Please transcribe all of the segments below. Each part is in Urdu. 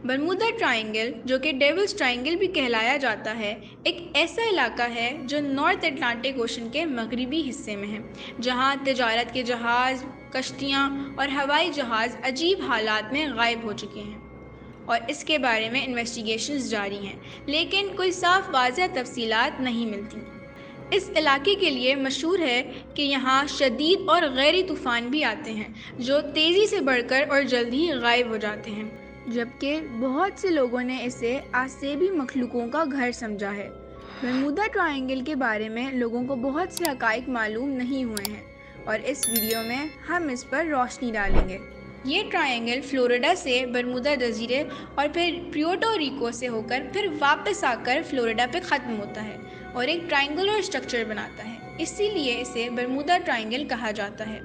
برمودا ٹرائنگل، جو کہ ڈیولز ٹرائنگل بھی کہلایا جاتا ہے، ایک ایسا علاقہ ہے جو نارتھ اٹلانٹک اوشن کے مغربی حصے میں ہے، جہاں تجارت کے جہاز، کشتیاں اور ہوائی جہاز عجیب حالات میں غائب ہو چکے ہیں، اور اس کے بارے میں انویسٹیگیشنز جاری ہیں، لیکن کوئی صاف واضح تفصیلات نہیں ملتی۔ اس علاقے کے لیے مشہور ہے کہ یہاں شدید اور غیر طوفان بھی آتے ہیں، جو تیزی سے بڑھ کر اور جلد ہی غائب ہو جاتے ہیں، جبکہ بہت سے لوگوں نے اسے آسیبی مخلوقوں کا گھر سمجھا ہے۔ برمودا ٹرائنگل کے بارے میں لوگوں کو بہت سے حقائق معلوم نہیں ہوئے ہیں، اور اس ویڈیو میں ہم اس پر روشنی ڈالیں گے۔ یہ ٹرائنگل فلوریڈا سے برمودا جزیرے اور پھر پیورٹو ریکو سے ہو کر پھر واپس آ کر فلوریڈا پہ ختم ہوتا ہے اور ایک ٹرائنگولر اسٹرکچر بناتا ہے، اسی لیے اسے برمودا ٹرائنگل کہا جاتا ہے۔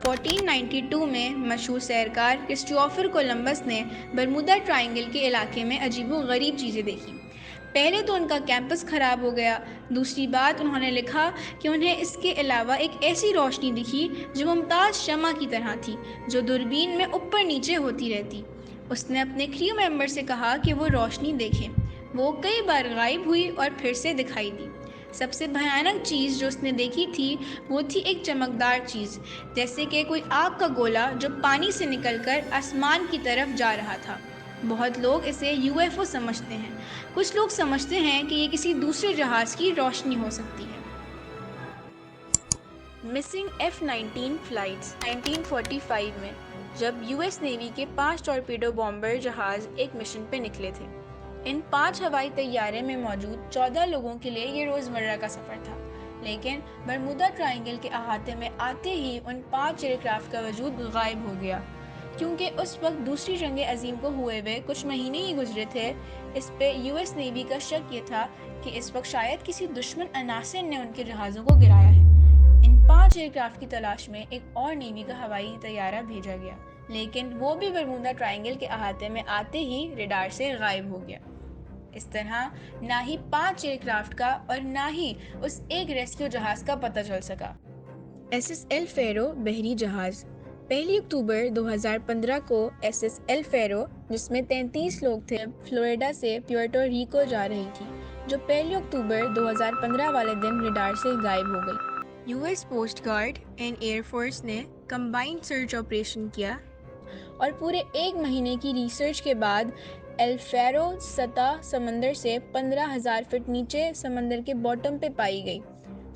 1492 میں مشہور سیرکار کرسٹوفر کولمبس نے برمودا ٹرائنگل کے علاقے میں عجیب و غریب چیزیں دیکھیں۔ پہلے تو ان کا کیمپس خراب ہو گیا، دوسری بات انہوں نے لکھا کہ انہیں اس کے علاوہ ایک ایسی روشنی دکھی جو ممتاز شمع کی طرح تھی، جو دوربین میں اوپر نیچے ہوتی رہتی۔ اس نے اپنے کریو ممبر سے کہا کہ وہ روشنی دیکھیں، وہ کئی بار غائب ہوئی اور پھر سے دکھائی دی۔ سب سے بھیانک چیز جو اس نے دیکھی تھی وہ تھی ایک چمکدار چیز، جیسے کہ کوئی آگ کا گولا جو پانی سے نکل کر آسمان کی طرف جا رہا تھا۔ بہت لوگ اسے UFO سمجھتے ہیں، کچھ لوگ سمجھتے ہیں کہ یہ کسی دوسرے جہاز کی روشنی ہو سکتی ہے۔ مسنگ F-19 فلائٹس 1945 میں، جب US نیوی کے 5 ٹورپیڈو بامبر جہاز ایک مشن پہ نکلے تھے۔ ان 5 ہوائی طیارے میں موجود 14 لوگوں کے لیے یہ روزمرہ کا سفر تھا، لیکن برمودا ٹرائنگل کے احاطے میں آتے ہی ان 5 ایئر کرافٹ کا وجود غائب ہو گیا۔ کیونکہ اس وقت دوسری جنگ عظیم کو ہوئے ہوئے کچھ مہینے ہی گزرے تھے، اس پہ US نیوی کا شک یہ تھا کہ اس وقت شاید کسی دشمن عناصر نے ان کے جہازوں کو گرایا ہے۔ ان 5 ایئر کرافٹ کی تلاش میں ایک اور نیوی کا ہوائی طیارہ بھیجا گیا، لیکن وہ بھی برمودا ٹرائنگل کے احاطے میں آتے ہی ریڈار سے غائب ہو گیا۔ اس طرح نہ ہی 5 ایئر کرافٹ کا اور نہ ہی اس ایک ریسکیو جہاز کا پتہ چل سکا۔ SS ایل فیرو بحری جہاز 1 اکتوبر 2015 کو SS ایل فیرو، جس میں 33 لوگ تھے، فلوریڈا سے پیورٹو ریکو جا رہی تھی، جو 1 اکتوبر 2015 والے دن ریڈار سے غائب ہو گئی۔ US coast guard and air force نے کمبائنڈ سرچ آپریشن کیا اور پورے 1 مہینے کی ریسرچ کے بعد ایل فیرو سطح سمندر سے 15,000 فٹ نیچے سمندر کے باٹم پہ پائی گئی۔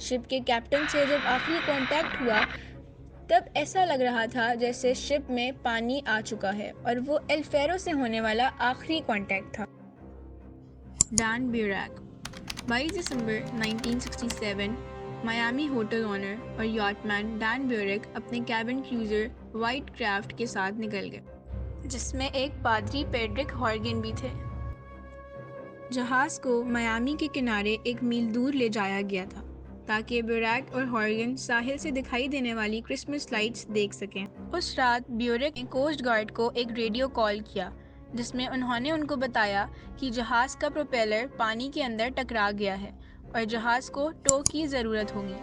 شپ کے کیپٹن سے جب آخری کانٹیکٹ ہوا تب ایسا لگ رہا تھا جیسے شپ میں پانی آ چکا ہے اور وہ ایل فیرو سے ہونے والا آخری کانٹیکٹ تھا۔ ڈان بیوریک 22 دسمبر 1967 میامی ہوٹل اونر اور یاٹ مین ڈان بیوریک اپنے کیبن کروزر وائٹ کرافٹ کے ساتھ نکل گئے، جس میں ایک پادری پیڈرک ہارگن بھی تھے۔ جہاز کو میامی کے کنارے 1 میل دور لے جایا گیا تھا تاکہ بیوریک اور ہارگن ساحل سے دکھائی دینے والی کرسمس لائٹس دیکھ سکیں۔ اس رات بیوریک نے کوسٹ گارڈ کو ایک ریڈیو کال کیا جس میں انہوں نے ان کو بتایا کہ جہاز کا پروپیلر پانی کے اندر ٹکرا گیا ہے اور جہاز کو ٹو کی ضرورت ہوگی۔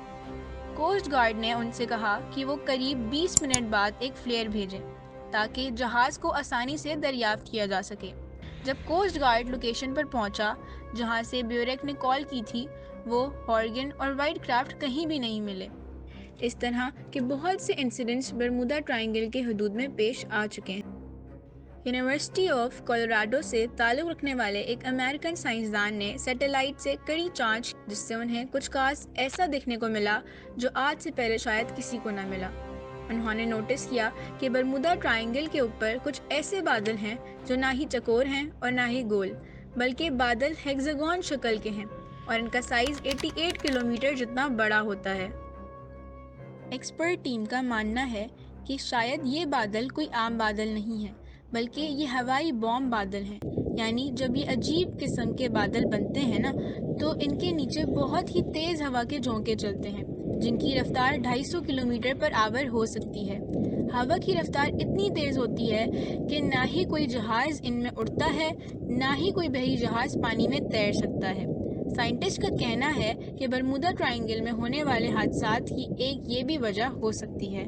کوسٹ گارڈ نے ان سے کہا کہ وہ قریب 20 منٹ بعد ایک فلیئر بھیجیں تاکہ جہاز کو آسانی سے دریافت کیا جا سکے۔ جب کوسٹ گارڈ لوکیشن پر پہنچا جہاں سے بیوریک نے کال کی تھی، وہ ہارگن اور وائٹ کرافٹ کہیں بھی نہیں ملے۔ اس طرح کے بہت سے انسیڈنٹس برمودا ٹرائنگل کے حدود میں پیش آ چکے ہیں۔ یونیورسٹی آف کولوراڈو سے تعلق رکھنے والے ایک امریکن سائنسدان نے سیٹلائٹ سے کڑی جانچ جس سے انہیں کچھ خاص ایسا دیکھنے کو ملا جو آج سے پہلے شاید کسی کو نہ ملا۔ انہوں نے نوٹس کیا کہ برمودا ٹرائنگل کے اوپر کچھ ایسے بادل ہیں جو نہ ہی چکور ہیں اور نہ ہی گول، بلکہ بادل ہیگزاگون شکل کے ہیں اور ان کا سائز 88 کلومیٹر جتنا بڑا ہوتا ہے۔ ایکسپرٹ ٹیم کا ماننا ہے کہ شاید یہ بادل کوئی عام بادل نہیں ہیں، بلکہ یہ ہوائی بام بادل ہیں، یعنی جب یہ عجیب قسم کے بادل بنتے ہیں نا تو ان کے نیچے بہت ہی تیز ہوا کے جھونکے چلتے ہیں جن کی رفتار 250 کلومیٹر پر آور ہو سکتی ہے۔ ہوا کی رفتار اتنی تیز ہوتی ہے کہ نہ ہی کوئی جہاز ان میں اڑتا ہے، نہ ہی کوئی بحری جہاز پانی میں تیر سکتا ہے۔ سائنٹسٹ کا کہنا ہے کہ برمودا ٹرائنگل میں ہونے والے حادثات کی ایک یہ بھی وجہ ہو سکتی ہے